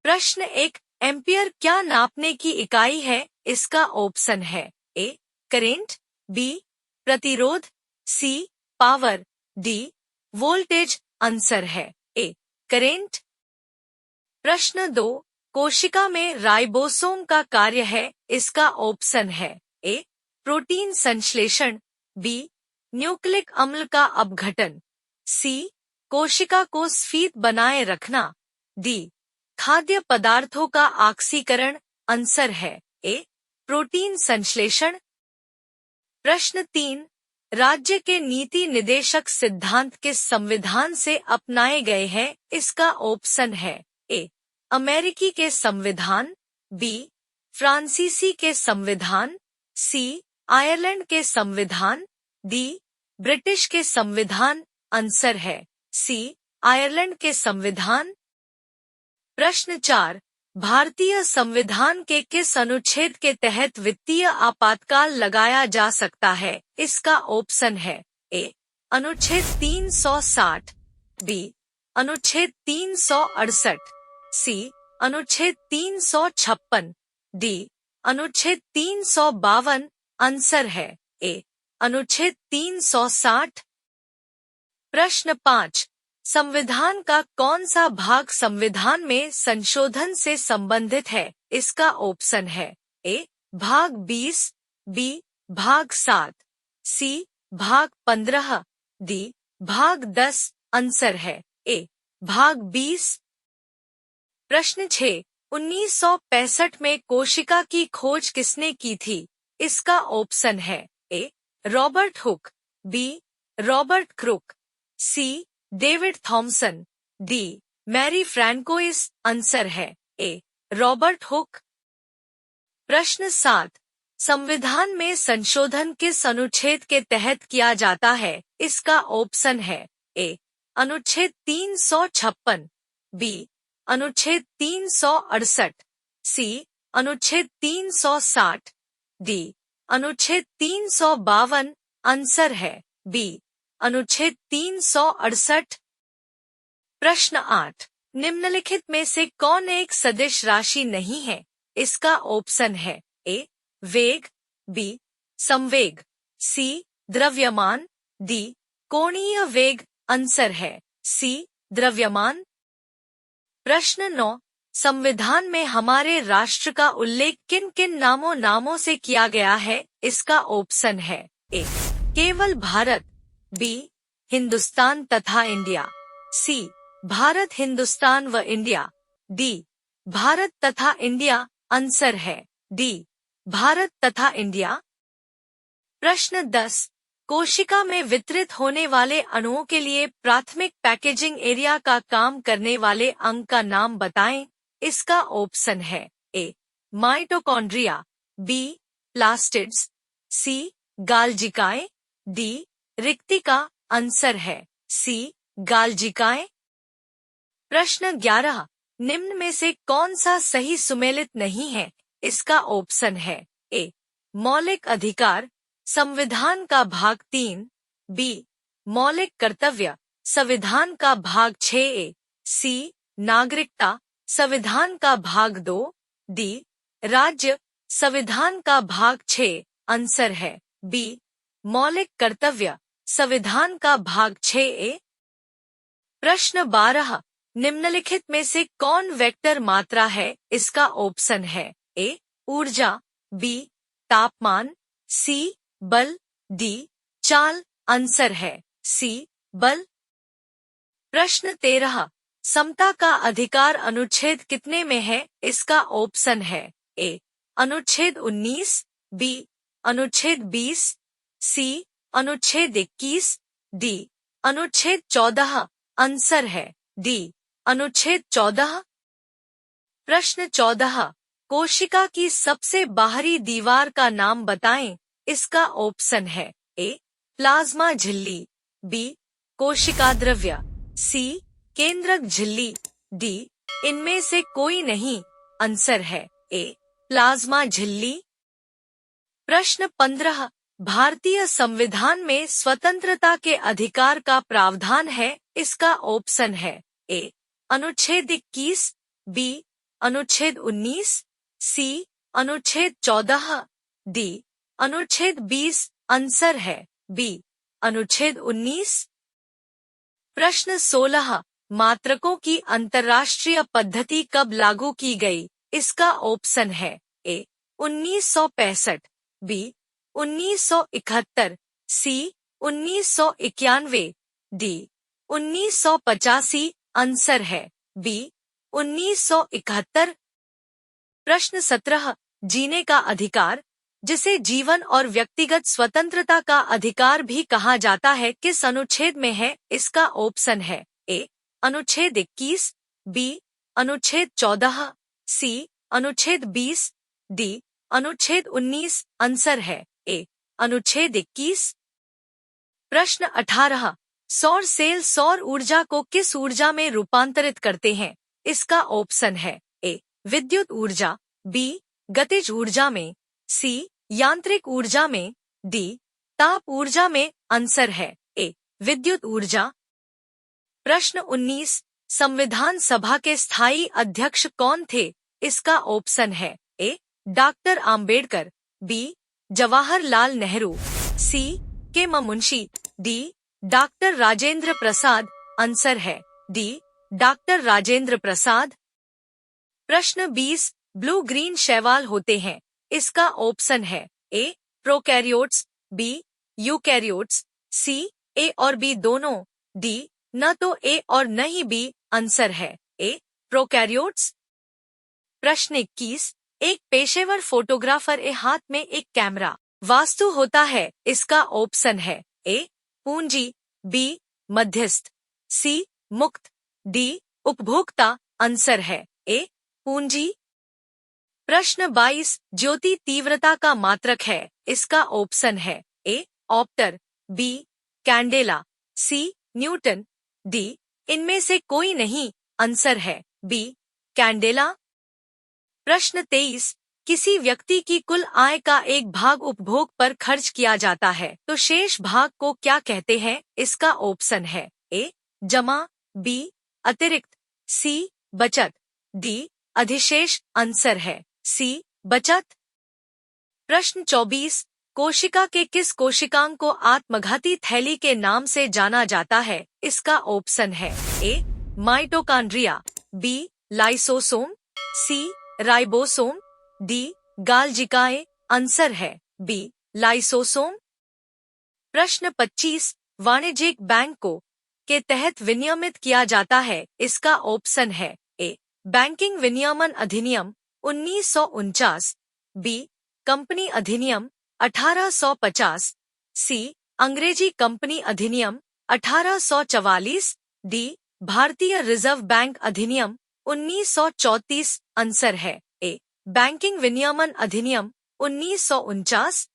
प्रश्न 1, एम्पियर क्या नापने की इकाई है? इसका ऑप्शन है ए करेंट, बी प्रतिरोध, सी पावर, डी वोल्टेज। आंसर है ए करेंट। प्रश्न 2, कोशिका में राइबोसोम का कार्य है? इसका ऑप्शन है ए प्रोटीन संश्लेषण, बी न्यूक्लिक अम्ल का अपघटन, सी कोशिका को स्फीत बनाए रखना, डी खाद्य पदार्थों का ऑक्सीकरण। आंसर है ए प्रोटीन संश्लेषण। प्रश्न 3, राज्य के नीति निदेशक सिद्धांत किस संविधान से अपनाए गए हैं? इसका ऑप्शन है ए अमेरिकी के संविधान, बी फ्रांसीसी के संविधान, सी आयरलैंड के संविधान, डी ब्रिटिश के संविधान। आंसर है सी आयरलैंड के संविधान। प्रश्न 4, भारतीय संविधान के किस अनुच्छेद के तहत वित्तीय आपातकाल लगाया जा सकता है? इसका ऑप्शन है ए अनुच्छेद 360, बी अनुच्छेद 368, सी अनुच्छेद 356, डी अनुच्छेद 352। आंसर है ए अनुच्छेद 360। प्रश्न 5, संविधान का कौन सा भाग संविधान में संशोधन से संबंधित है? इसका ऑप्शन है ए भाग 20, बी भाग 7, सी भाग 15, डी भाग 10। आंसर है ए भाग 20। प्रश्न 6, 1965 में कोशिका की खोज किसने की थी? इसका ऑप्शन है A Robert Hooke, B Robert Crook, C David Thomson, D Marie Francois. Answer है ए रॉबर्ट हुक। प्रश्न 7, संविधान में संशोधन किस अनुच्छेद के तहत किया जाता है? इसका ऑप्शन है ए अनुच्छेद 356, बी अनुच्छेद 368, सी अनुच्छेद 360, डी अनुच्छेद 352। आंसर है बी अनुच्छेद 368। प्रश्न 8, निम्नलिखित में से कौन एक सदिश राशि नहीं है? इसका ऑप्शन है ए वेग, बी संवेग, सी द्रव्यमान, डी कोणीय वेग। आंसर है सी द्रव्यमान। प्रश्न 9, संविधान में हमारे राष्ट्र का उल्लेख किन किन नामों से किया गया है? इसका ऑप्शन है ए केवल भारत, बी हिंदुस्तान तथा इंडिया, सी भारत हिंदुस्तान व इंडिया, डी भारत तथा इंडिया। आंसर है डी भारत तथा इंडिया। प्रश्न 10, कोशिका में वितरित होने वाले अणुओं के लिए प्राथमिक पैकेजिंग एरिया का काम करने वाले अंग का नाम बताएं। इसका ऑप्शन है ए माइटोकॉन्ड्रिया, बी प्लास्टिड्स, सी गाल्जिकाएं, डी रिक्तिका। आंसर है सी गाल्जिकाएं। प्रश्न 11, निम्न में से कौन सा सही सुमेलित नहीं है? इसका ऑप्शन है ए मौलिक अधिकार संविधान का भाग 3, बी मौलिक कर्तव्य संविधान का भाग 6, सी नागरिकता संविधान का भाग 2, डी राज्य संविधान का भाग 6। आंसर है बी मौलिक कर्तव्य संविधान का भाग 6। प्रश्न 12, निम्नलिखित में से कौन वेक्टर मात्रा है? इसका ऑप्शन है ए ऊर्जा, बी तापमान, सी बल, डी चाल। आंसर है सी बल। प्रश्न 13, समता का अधिकार अनुच्छेद कितने में है? इसका ऑप्शन है ए अनुच्छेद 19, बी अनुच्छेद 20, सी अनुच्छेद 21, डी अनुच्छेद 14। आंसर है डी अनुच्छेद 14। प्रश्न 14, कोशिका की सबसे बाहरी दीवार का नाम बताएं। इसका ऑप्शन है ए प्लाज्मा झिल्ली, बी कोशिका द्रव्य, सी केंद्रक झिल्ली, डी इनमें से कोई नहीं। आंसर है ए प्लाज्मा झिल्ली। प्रश्न 15, भारतीय संविधान में स्वतंत्रता के अधिकार का प्रावधान है। इसका ऑप्शन है ए अनुच्छेद 21, बी अनुच्छेद 19, सी अनुच्छेद 14, डी अनुच्छेद 20 आंसर है बी अनुच्छेद 19। प्रश्न 16, मात्रकों की अंतर्राष्ट्रीय पद्धति कब लागू की गई? इसका ऑप्शन है ए 1965, बी 1971, सी 1991, डी 1985 आंसर है बी 1971। प्रश्न 17, जीने का अधिकार, जिसे जीवन और व्यक्तिगत स्वतंत्रता का अधिकार भी कहा जाता है, किस अनुच्छेद में है? इसका ऑप्शन है ए अनुच्छेद 21, बी अनुच्छेद 14, सी अनुच्छेद 20, डी अनुच्छेद 19 आंसर है ए अनुच्छेद 21। प्रश्न 18, सौर सेल सौर ऊर्जा को किस ऊर्जा में रूपांतरित करते हैं? इसका ऑप्शन है ए विद्युत ऊर्जा, बी गतिज ऊर्जा में, सी यांत्रिक ऊर्जा में, डी ताप ऊर्जा में आंसर है ए विद्युत ऊर्जा। प्रश्न 19, संविधान सभा के स्थायी अध्यक्ष कौन थे? इसका ऑप्शन है ए डॉक्टर आम्बेडकर, बी जवाहरलाल नेहरू, सी के म Munshi, D doctor Rajendra Prasad answer है डी डॉक्टर राजेंद्र प्रसाद। प्रश्न 20, ब्लू ग्रीन शैवाल होते हैं, इसका ऑप्शन है ए प्रोकैरियोट्स, बी यूकैरियोट्स, सी ए और बी दोनों, डी न तो ए और न ही बी आंसर है ए प्रोकैरियोट्स। प्रश्न 21, एक पेशेवर फोटोग्राफर के हाथ में एक कैमरा वास्तु होता है, इसका ऑप्शन है ए पूंजी, बी मध्यस्थ, सी मुक्त, डी उपभोक्ता आंसर है ए पूंजी। प्रश्न 22, ज्योति तीव्रता का मात्रक है, इसका ऑप्शन है ए ऑप्टर, बी कैंडेला, सी न्यूटन, डी इनमें से कोई नहीं आंसर है बी कैंडेला। प्रश्न 23, किसी व्यक्ति की कुल आय का एक भाग उपभोग पर खर्च किया जाता है तो शेष भाग को क्या कहते हैं? इसका ऑप्शन है ए जमा, बी अतिरिक्त, सी बचत, डी अधिशेष आंसर है सी बचत। प्रश्न 24, कोशिका के किस कोशिकांग को आत्मघाती थैली के नाम से जाना जाता है? इसका ऑप्शन है ए माइटोकॉन्ड्रिया, बी लाइसोसोम, सी राइबोसोम, डी गाल्जिकाए आंसर है बी लाइसोसोम। प्रश्न 25, वाणिज्यिक बैंक को के तहत विनियमित किया जाता है, इसका ऑप्शन है ए बैंकिंग विनियमन अधिनियम 1949, बी कंपनी अधिनियम 1850, सी अंग्रेजी कंपनी अधिनियम 1844, डी भारतीय रिजर्व बैंक अधिनियम 1934 आंसर है ए बैंकिंग विनियमन अधिनियम 1949।